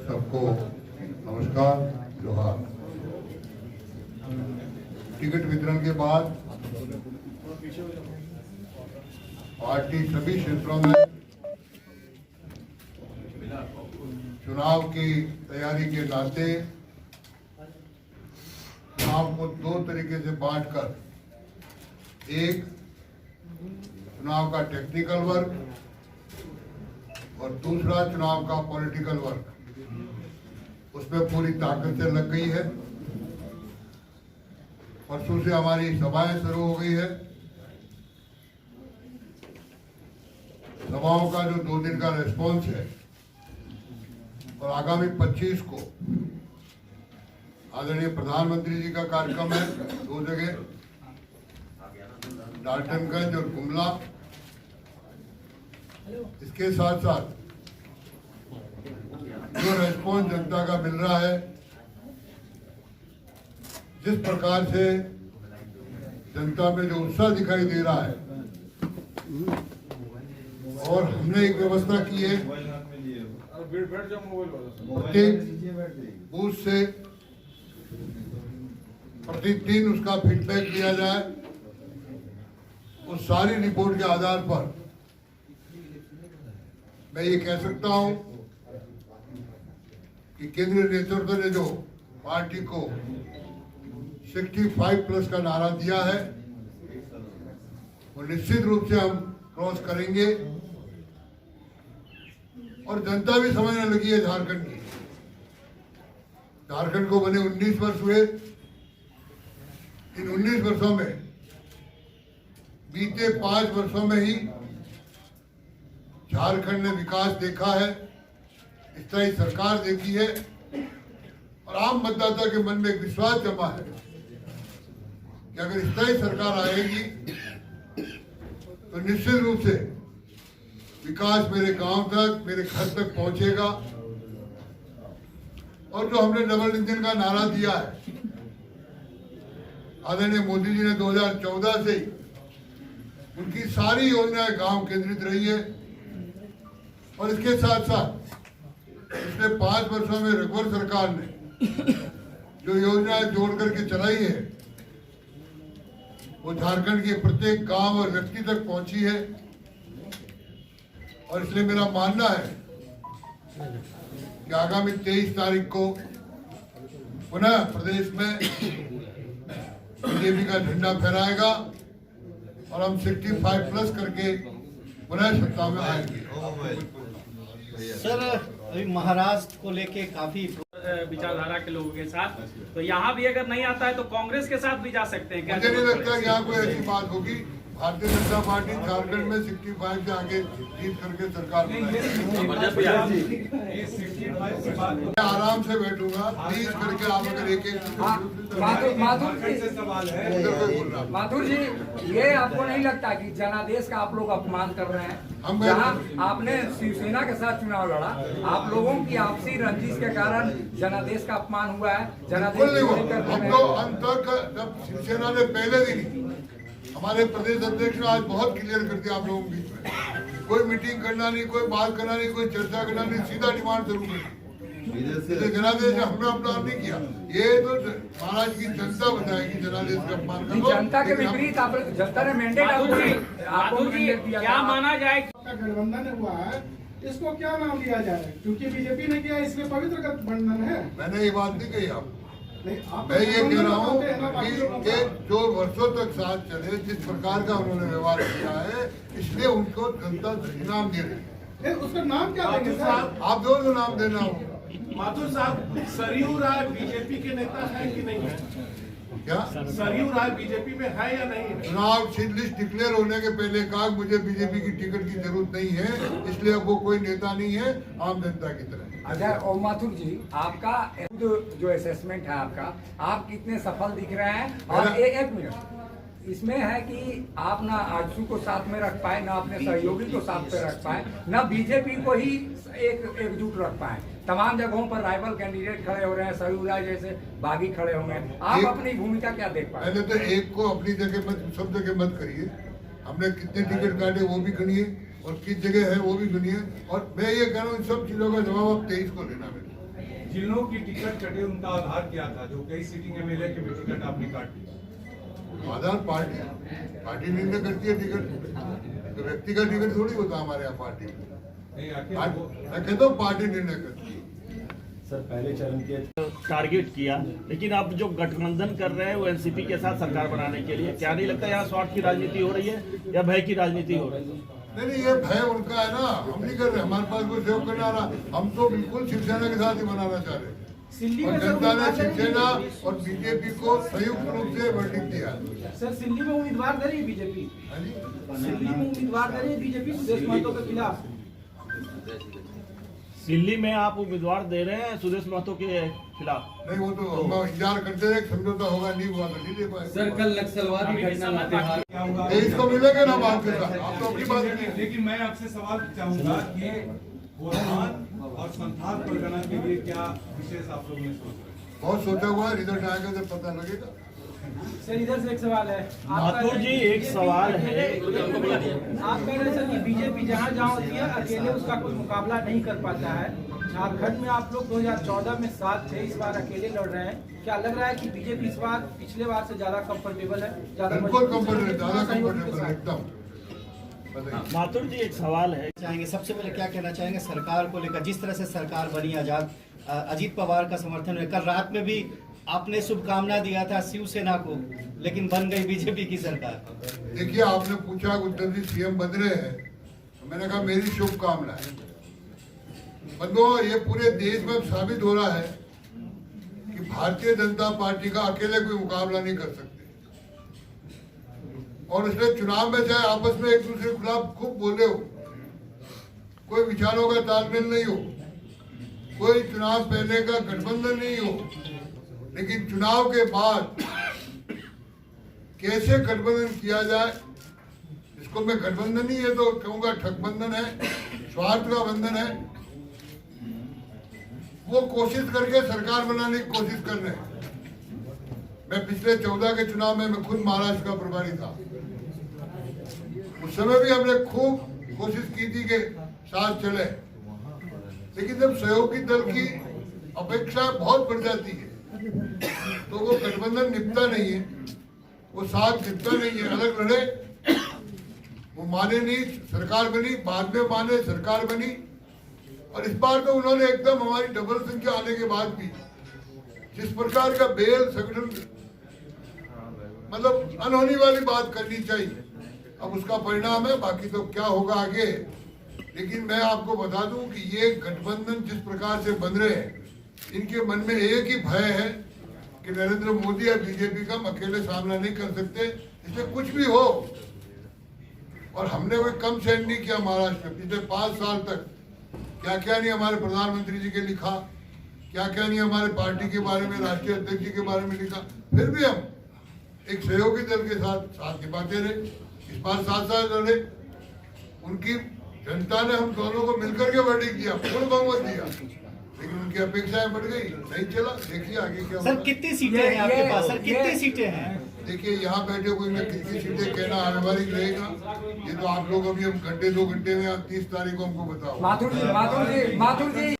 सबको नमस्कार, जोहार। टिकट वितरण के बाद पार्टी सभी क्षेत्रों में चुनाव की तैयारी के नाते चुनाव को दो तरीके से बांटकर, एक चुनाव का टेक्निकल वर्क और दूसरा चुनाव का पॉलिटिकल वर्क, उसमें पूरी ताकत से लग गई है। परसों से हमारी सभाएं शुरू हो गई है। सभाओं का जो 2 दिन का रेस्पॉन्स है और आगामी 25 को आदरणीय प्रधानमंत्री जी का कार्यक्रम है 2 जगह, डाल्टनगंज और गुमला। इसके साथ साथ जो रेस्पॉन्स जनता का मिल रहा है, जिस प्रकार से जनता में जो उत्साह दिखाई दे रहा है, और हमने एक व्यवस्था की है प्रत्येक बूथ से प्रतिदिन उसका फीडबैक लिया जाए। उस सारी रिपोर्ट के आधार पर मैं ये कह सकता हूं कि केंद्रीय नेतृत्व ने जो पार्टी को 65+ का नारा दिया है, वो निश्चित रूप से हम क्रॉस करेंगे। और जनता भी समझने लगी है झारखंड की। झारखंड को बने 19 वर्ष हुए। इन 19 वर्षों में बीते 5 वर्षों में ही झारखंड ने विकास देखा है, स्थायी सरकार देखी है, और आम मतदाता के मन में एक विश्वास जमा है कि अगर स्थायी सरकार आएगी तो निश्चित रूप से विकास मेरे गांव तक, मेरे घर तक पहुंचेगा। और जो हमने डबल इंजन का नारा दिया है, आदरणीय मोदी जी ने 2014 से उनकी सारी योजनाएं गांव केंद्रित रही है। और इसके साथ साथ पिछले 5 वर्षों में रघुवर सरकार ने जो योजनाएं जोड़ करके चलाई है, वो झारखंड के प्रत्येक गांव और व्यक्ति तक पहुंची है। और इसलिए मेरा मानना है कि आगामी 23 तारीख को पुनः प्रदेश में बीजेपी का झंडा फहराएगा और हम 65+ करके पुनः सत्ता में आएंगे। सर, अभी महाराष्ट्र को लेके काफी विचारधारा के लोगों के साथ, तो यहाँ भी अगर नहीं आता है तो कांग्रेस के साथ भी जा सकते हैं क्या? मुझे नहीं लगता कि यहाँ कोई ऐसी बात होगी। भारतीय जनता पार्टी झारखंड में 65 से आगे जीत करके सरकार आराम से बैठूंगा। प्लीज करके आप अगर एक माथुर जी, ये आपको नहीं लगता कि जनादेश का आप लोग अपमान कर रहे हैं? जहाँ आपने शिवसेना के साथ चुनाव लड़ा, आप लोगों की आपसी रंजिश के कारण जनादेश का अपमान हुआ है। जनादेश हम लोग अंत तक, जब शिवसेना ने पहले दिन हमारे प्रदेश अध्यक्ष ने आज बहुत क्लियर कर दिया आप लोगों के बीच में, कोई मीटिंग करना नहीं, कोई बात करना नहीं, कोई चर्चा करना नहीं, सीधा डिमांड शुरू कर दी। जनादेश हमने अपना नहीं किया। ये तो महाराज की जनता बताएगी जनादेश का अपमान कर। जनता के विपरीत जनता ने मैंडेट आपको क्या माना जाए? गठबंधन हुआ है, इसको क्या नाम दिया जाए? क्योंकि बीजेपी ने किया, इसलिए पवित्र गठबंधन है। मैंने ये बात नहीं कही आपको। मैं ये कह रहा हूँ कि जो वर्षों तक साथ चले, जिस प्रकार का उन्होंने व्यवहार किया है, इसलिए उनको जनता इनाम दे रही है। उसका नाम क्या देंगे सर? आप जो नाम देना हो। माथुर साहब, सरयू राय बीजेपी के नेता है कि नहीं है? क्या सरयू राय बीजेपी में है या नहीं है? चुनाव लिस्ट डिक्लेयर होने के पहले कहा मुझे बीजेपी की टिकट की जरूरत नहीं है, इसलिए अब वो कोई नेता नहीं है, आम जनता की तरह। अच्छा, और माथुर जी, आपका जो असेसमेंट है आपका, आप कितने सफल दिख रहे हैं? और एक मिनट, इसमें है कि आप ना आजसू को साथ में रख पाए, ना अपने सहयोगी को साथ में रख पाए, ना बीजेपी को ही एकजुट रख पाए। तमाम जगहों पर राइवल कैंडिडेट खड़े हो रहे हैं, सरयू राय जैसे बागी खड़े होंगे। आप अपनी भूमिका क्या देख पाए? पहले तो एक को अपनी जगह मत, सब जगह मत करिए। हमने कितने टिकट काटे वो भी गणिए, और किस जगह है वो भी सुनिए। और मैं ये कह रहा हूँ इन सब चीजों का जवाब आप 23 को लेना मेरे। जिन लोगों की टिकट कटे उनका आधार क्या था, जो कई सीटिंग एमएलए के भी टिकट आपने काट दी? आधार पार्टी निर्णय करती है टिकट, तो व्यक्ति का टिकट थोड़ी होता हमारे यहाँ पार्टी में। नहीं, आखिर मैं कहता हूँ पार्टी निर्णय करती है। सर पहले चरण के टारगेट किया, लेकिन अब जो गठबंधन कर रहे हैं वो एनसीपी के साथ सरकार बनाने के लिए, क्या नहीं लगता यहाँ स्वार्थ की राजनीति हो रही है या भय की राजनीति हो रही है? नहीं, ये भय उनका है ना, हम नहीं कर रहे। हमारे पास कोई सहयोग करना रहा, हम तो बिल्कुल शिवसेना के साथ ही बनाना चाह रहे हैं। और जनता ने शिवसेना और बीजेपी को संयुक्त रूप से वर्डिंग दिया। सर सिल्ली में उम्मीदवार दे रही है बीजेपी, सिल्ली में उम्मीदवार दे रही है बीजेपी सुदेश महतो के खिलाफ। दिल्ली में आप उम्मीदवार दे रहे हैं सुदेश महतो के खिलाफ? नहीं, वो तो हम इंतजार करते रहे, समझौता होगा, नहीं हुआ तो नहीं दे पाए। सर कल नक्सलवादी घटना लातेहार क्या हुआ? इसको मिलेगा ना बात के साथ, आप तो अपनी बात नहीं। लेकिन मैं आपसे सवाल चाहूंगा कि बुरहान और संथाल परगना के लिए क्या विशेष आप लोगों ने सोच रहे हैं? बहुत सोचा हुआ है, रिजल्ट आएगा तो पता लगेगा। सर इधर से एक सवाल है माथुर जी, एक सवाल है। आप कह रहे हैं सर कि बीजेपी जहाँ जहाँ होती है अकेले उसका कोई मुकाबला नहीं कर पाता है। झारखंड में आप लोग 2014 में साथ थे, इस बार अकेले लड़ रहे हैं। क्या लग रहा है कि बीजेपी इस बार पिछले बार से ज्यादा कंफर्टेबल है? बिल्कुल कंफर्टेबल, ज्यादा कंफर्टेबल एकदम। माथुर जी, एक सवाल है। चाहेंगे सबसे पहले क्या कहना चाहेंगे सरकार को लेकर, जिस तरह से सरकार बनी अजीत पवार का समर्थन है, कल रात में भी आपने शुभकामना दिया था शिवसेना को, लेकिन बन गई बीजेपी की सरकार। देखिए, आपने पूछा उद्धव जी सीएम बन रहे हैं, तो मैंने कहा मेरी शुभकामना है। बंधुओं, ये पूरे देश में साबित हो रहा है कि भारतीय जनता पार्टी का अकेले कोई मुकाबला नहीं कर सकते। और इसलिए चुनाव में चाहे आपस में एक दूसरे के खिलाफ खूब बोले हो, कोई विचारों का तालमेल नहीं हो, कोई चुनाव पहले का गठबंधन नहीं हो, लेकिन चुनाव के बाद कैसे गठबंधन किया जाए, इसको मैं गठबंधन नहीं है तो कहूंगा ठगबंधन है, स्वार्थ का बंधन है, वो कोशिश करके सरकार बनाने की कोशिश कर रहे हैं। मैं पिछले 14 के चुनाव में मैं खुद महाराष्ट्र का प्रभारी था। उस समय भी हमने खूब कोशिश की थी कि साथ चले, लेकिन जब सहयोगी दल की अपेक्षा बहुत बढ़ जाती है तो वो गठबंधन निपटा नहीं है, वो साथ निपटा नहीं है। अलग लड़े, वो माने नहीं, सरकार बनी, बाद में माने, सरकार बनी। और इस बार तो उन्होंने एकदम हमारी डबल संख्या आने के बाद भी जिस प्रकार का बेल संगठन, मतलब अनहोनी वाली बात करनी चाहिए, अब उसका परिणाम है। बाकी तो क्या होगा आगे, लेकिन मैं आपको बता दूं कि ये गठबंधन जिस प्रकार से बन रहे हैं, इनके मन में एक ही भय है कि नरेंद्र मोदी या बीजेपी का हम अकेले सामना नहीं कर सकते, इसलिए कुछ भी हो। और हमने कोई कम सहन नहीं किया महाराष्ट्र में पिछले 5 साल तक। क्या क्या नहीं हमारे प्रधानमंत्री जी के लिखा, क्या क्या नहीं हमारे पार्टी के बारे में, राष्ट्रीय अध्यक्ष जी के बारे में लिखा, फिर भी हम एक सहयोगी दल के साथ निभाते रहे। इस बार साथ लड़े, उनकी जनता ने हम दोनों को मिलकर के वर्डिंग दिया, पूर्ण बहुमत दिया, लेकिन उनकी अपेक्षाएं बढ़ गई, नहीं चला। देखिए आगे क्या सर कितनी सीटें हैं आपके पास? सर कितनी सीटें हैं? देखिए, यहाँ बैठे कोई मैं कितनी सीटें कहना व्यवहारिक रहेगा, ये तो आप लोग अभी हम घंटे 2 घंटे में 30 तारीख को हमको बताओ। माथुर जी